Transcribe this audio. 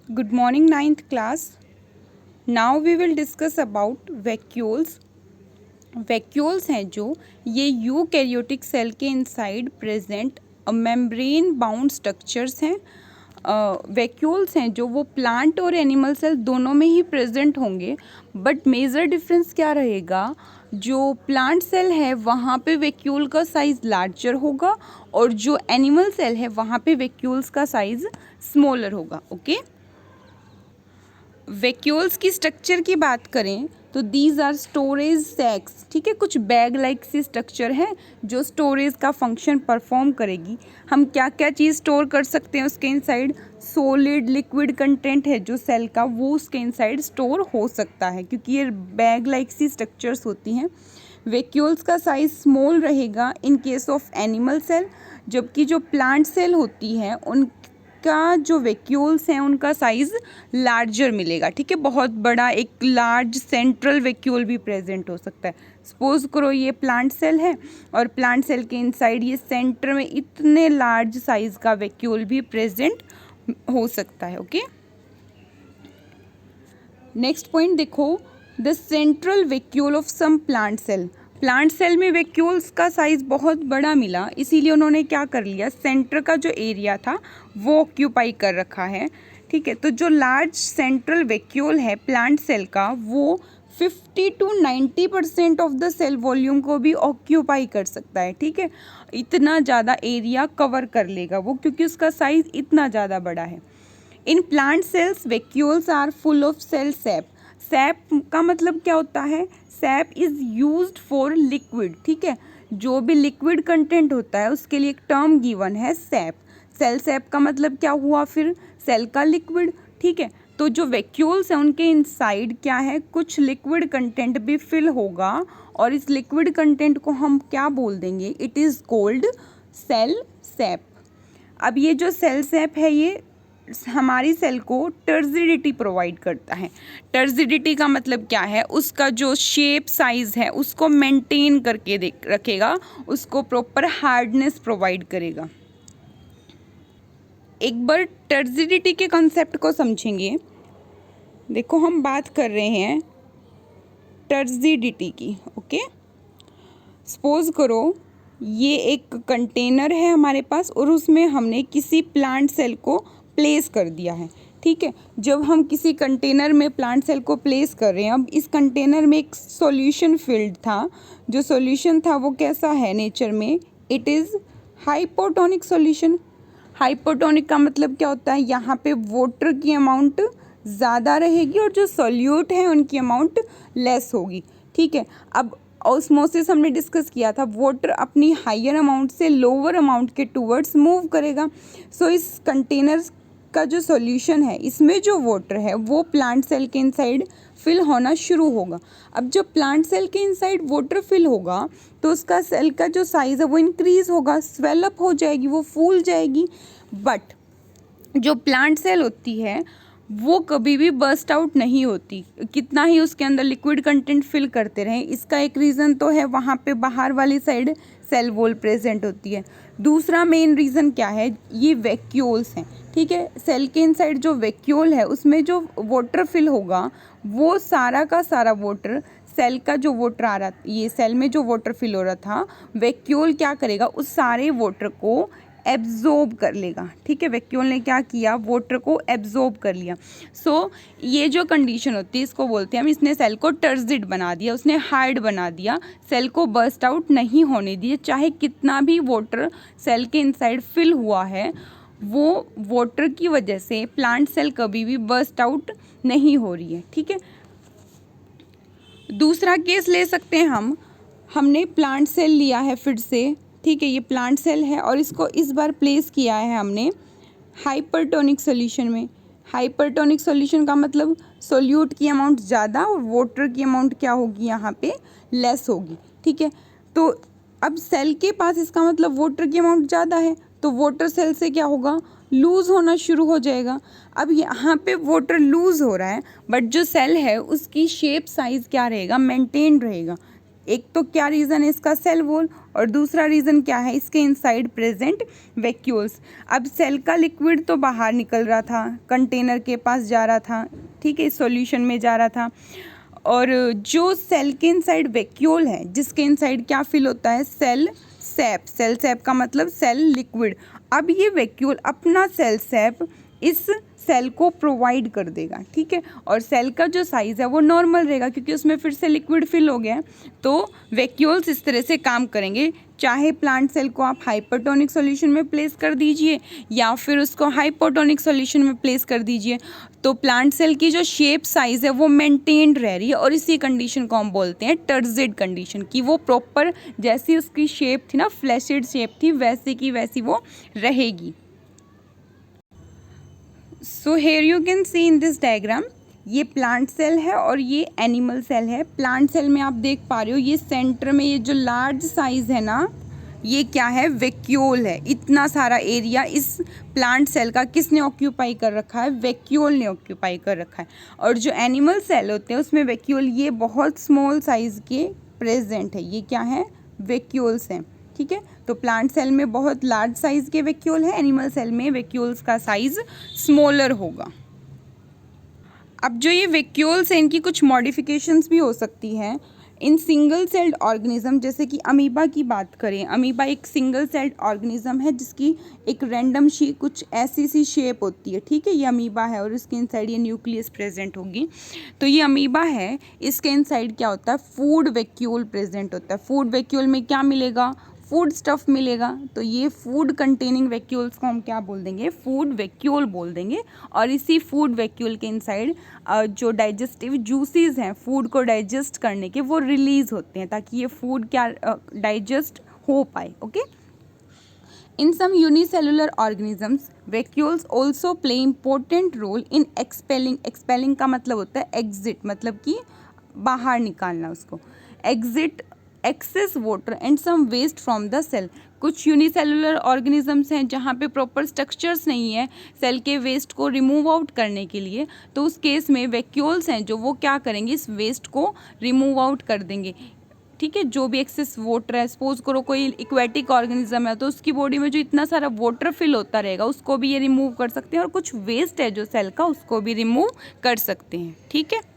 Good morning, ninth class. Now we will discuss about vacuoles. Vacuoles हैं जो ये eukaryotic cell के inside present membrane bound structures हैं. Vacuoles हैं जो वो प्लांट और एनिमल सेल दोनों में ही प्रेजेंट होंगे, बट मेजर डिफरेंस क्या रहेगा, जो प्लांट सेल है वहाँ पे वैक्यूल का साइज़ लार्जर होगा और जो एनिमल सेल है वहाँ पे वैक्यूल्स का साइज़ स्मॉलर होगा. ओके, वैक्यूल्स की स्ट्रक्चर की बात करें तो दीज आर स्टोरेज सैक्स. ठीक है, कुछ बैग लाइक सी स्ट्रक्चर है जो स्टोरेज का फंक्शन परफॉर्म करेगी. हम क्या क्या चीज़ स्टोर कर सकते हैं उसके इनसाइड, सॉलिड लिक्विड कंटेंट है जो सेल का वो उसके इनसाइड स्टोर हो सकता है क्योंकि ये बैग लाइक सी स्ट्रक्चर्स होती हैं. वैक्यूल्स का साइज स्मॉल रहेगा in case of animal cell, जबकि जो प्लांट सेल होती है उनका जो वैक्यूल्स हैं उनका साइज़ लार्जर मिलेगा. ठीक है, बहुत बड़ा एक लार्ज सेंट्रल वैक्यूल भी प्रेजेंट हो सकता है. सपोज करो ये प्लांट सेल है और प्लांट सेल के इनसाइड ये सेंटर में इतने लार्ज साइज का वैक्यूल भी प्रेजेंट हो सकता है. ओके, नेक्स्ट पॉइंट देखो, the central vacuole of some plant cell. Plant cell में वैक्यूल्स का साइज़ बहुत बड़ा मिला, इसीलिए उन्होंने क्या कर लिया, सेंटर का जो एरिया था वो ऑक्यूपाई कर रखा है. ठीक है, तो जो लार्ज सेंट्रल वैक्यूल है प्लांट सेल का वो 50 to 90% of the cell volume को भी ऑक्यूपाई कर सकता है. ठीक है, इतना ज़्यादा एरिया कवर कर लेगा वो क्योंकि उसका साइज़ इतना ज़्यादा बड़ा है. In plant cells vacuoles are full of cell sap. Sap का मतलब क्या होता है, sap is used for liquid. ठीक है, जो भी लिक्विड कंटेंट होता है उसके लिए एक टर्म गिवन है सैप. सेल सैप का मतलब क्या हुआ, फिर सेल का लिक्विड. ठीक है, तो जो वैक्यूल्स हैं उनके इनसाइड क्या है, कुछ लिक्विड कंटेंट भी फिल होगा और इस लिक्विड कंटेंट को हम क्या बोल देंगे, it is called cell sap. अब ये जो सेल सैप है ये हमारी सेल को टर्जिडिटी प्रोवाइड करता है. टर्जिडिटी का मतलब क्या है, उसका जो शेप साइज है उसको मेंटेन करके रखेगा, उसको प्रॉपर हार्डनेस प्रोवाइड करेगा. एक बार टर्जिडिटी के कॉन्सेप्ट को समझेंगे. देखो हम बात कर रहे हैं टर्जिडिटी की. ओके, सपोज करो ये एक कंटेनर है हमारे पास और उसमें हमने किसी प्लांट सेल को प्लेस कर दिया है. ठीक है, जब हम किसी कंटेनर में प्लांट सेल को प्लेस कर रहे हैं, अब इस कंटेनर में एक सॉल्यूशन फिल्ड था. जो सॉल्यूशन था वो कैसा है नेचर में, it is hypotonic solution. Hypotonic का मतलब क्या होता है, यहाँ पे वाटर की अमाउंट ज़्यादा रहेगी और जो सॉल्यूट है उनकी अमाउंट लेस होगी. ठीक है, अब ऑस्मोसिस हमने डिस्कस किया था, वाटर अपनी हायर अमाउंट से लोअर अमाउंट के टूवर्ड्स मूव करेगा. सो इस कंटेनर का जो सॉल्यूशन है इसमें जो वाटर है वो प्लांट सेल के इनसाइड फिल होना शुरू होगा. अब जब प्लांट सेल के इनसाइड वाटर फिल होगा तो उसका सेल का जो साइज़ है वो इंक्रीज होगा, स्वेलअप हो जाएगी, वो फूल जाएगी. बट जो प्लांट सेल होती है वो कभी भी बर्स्ट आउट नहीं होती, कितना ही उसके अंदर लिक्विड कंटेंट फिल करते रहें. इसका एक रीज़न तो है वहाँ पे बाहर वाली साइड सेल वॉल प्रेजेंट होती है. दूसरा मेन रीज़न क्या है, ये वैक्यूल्स हैं. ठीक है, सेल के इनसाइड जो वैक्यूल है उसमें जो वाटर फिल होगा वो सारा का सारा वाटर, सेल का जो वाटर आ रहा, ये सेल में जो वाटर फिल हो रहा था, वैक्यूल क्या करेगा, उस सारे वाटर को एब्जॉर्ब कर लेगा. ठीक है, वैक्यूल ने क्या किया, वाटर को एब्जॉर्ब कर लिया. सो ये जो कंडीशन होती है इसको बोलते हैं हम, इसने सेल को टर्जिड बना दिया, उसने हार्ड बना दिया, सेल को बर्स्ट आउट नहीं होने दिए. चाहे कितना भी वाटर सेल के इनसाइड फिल हुआ है वो वाटर की वजह से प्लांट सेल कभी भी बर्स्ट आउट नहीं हो रही है. ठीक है, दूसरा केस ले सकते हैं हम, हमने प्लांट सेल लिया है फिर से. ठीक है, ये प्लांट सेल है और इसको इस बार प्लेस किया है हमने हाइपरटोनिक सॉल्यूशन में. हाइपरटोनिक सॉल्यूशन का मतलब सोल्यूट की अमाउंट ज़्यादा और वाटर की अमाउंट क्या होगी यहाँ पे, लेस होगी. ठीक है, तो अब सेल के पास इसका मतलब वाटर की अमाउंट ज़्यादा है तो वाटर सेल से क्या होगा, लूज़ होना शुरू हो जाएगा. अब यहाँ पे वाटर लूज़ हो रहा है बट जो सेल है उसकी शेप साइज़ क्या रहेगा, मेंटेन रहेगा. एक तो क्या रीज़न है इसका, सेल वॉल, और दूसरा रीज़न क्या है, इसके इनसाइड प्रेजेंट वैक्यूल्स। अब सेल का लिक्विड तो बाहर निकल रहा था, कंटेनर के पास जा रहा था, ठीक है, सॉल्यूशन में जा रहा था, और जो सेल के इनसाइड वैक्यूल है, जिसके इनसाइड क्या फिल होता है, सेल सैप। सेल सैप का मतलब सेल लिक्विड। अब ये वैक्यूल अपना सेल सैप इस सेल को प्रोवाइड कर देगा, ठीक है, और सेल का जो साइज़ है वो नॉर्मल रहेगा क्योंकि उसमें फिर से लिक्विड फिल हो गया है। तो वैक्यूल्स इस तरह से काम करेंगे, चाहे प्लांट सेल को आप हाइपरटोनिक सॉल्यूशन में प्लेस कर दीजिए या फिर उसको हाइपोटोनिक सॉल्यूशन में प्लेस कर दीजिए, तो प्लांट सेल की जो शेप साइज़ है वो मेंटेन्ड रह रही है, और इसी कंडीशन को हम बोलते हैं टर्जिड कंडीशन, कि वो प्रॉपर जैसी उसकी शेप थी ना, फ्लैशिड शेप थी, वैसे की वैसी वो रहेगी। So here you can see in this diagram, ये प्लांट सेल है और ये एनिमल सेल है। प्लांट सेल में आप देख पा रहे हो ये सेंटर में ये जो लार्ज साइज़ है ना, ये क्या है, वैक्यूल है। इतना सारा एरिया इस प्लांट सेल का किसने ऑक्यूपाई कर रखा है, वैक्यूल ने ऑक्यूपाई कर रखा है। और जो एनिमल सेल होते हैं उसमें वैक्यूल ये बहुत स्मॉल साइज़ के प्रेजेंट है, ये क्या है, वैक्यूल्स हैं, ठीक है। तो प्लांट सेल में बहुत लार्ज साइज़ के वैक्यूल है, एनिमल सेल में वैक्यूल्स का साइज़ स्मॉलर होगा। अब जो ये वैक्यूल्स हैं इनकी कुछ मॉडिफिकेशंस भी हो सकती हैं इन सिंगल सेल्ड ऑर्गेनिज्म। जैसे कि अमीबा की बात करें, अमीबा एक सिंगल सेल्ड ऑर्गेनिज्म है जिसकी एक रैंडम सी कुछ ऐसी सी शेप होती है, ठीक है, ये अमीबा है और इसके इनसाइड ये न्यूक्लियस प्रेजेंट होगी। तो ये अमीबा है, इसके इनसाइड क्या होता है, फूड वैक्यूल प्रेजेंट होता है। फूड वैक्यूल में क्या मिलेगा, फूड स्टफ मिलेगा। तो ये फूड कंटेनिंग वैक्यूल्स को हम क्या बोल देंगे, फूड वैक्यूल बोल देंगे। और इसी फूड वैक्यूल के इनसाइड जो डाइजेस्टिव जूसेस हैं फूड को डाइजेस्ट करने के, वो रिलीज होते हैं ताकि ये फूड क्या डाइजेस्ट हो पाए, okay. In some unicellular organisms, vacuoles also play important role in expelling. Expelling का मतलब होता है exit, मतलब कि बाहर निकालना उसको, exit excess water and some waste from the cell. कुछ यूनिसेलुलर ऑर्गेनिजम्स हैं जहाँ पे प्रॉपर स्ट्रक्चर्स नहीं है सेल के वेस्ट को रिमूव आउट करने के लिए, तो उस केस में वैक्यूल्स हैं जो वो क्या करेंगे, इस वेस्ट को रिमूव आउट कर देंगे, ठीक है। जो भी एक्सेस वाटर है, सपोज करो कोई इक्वेटिक ऑर्गेनिज्म है तो उसकी बॉडी में जो इतना सारा वाटर फिल होता रहेगा उसको भी ये रिमूव कर सकते हैं, और कुछ वेस्ट है जो सेल का उसको भी रिमूव कर सकते हैं, ठीक है।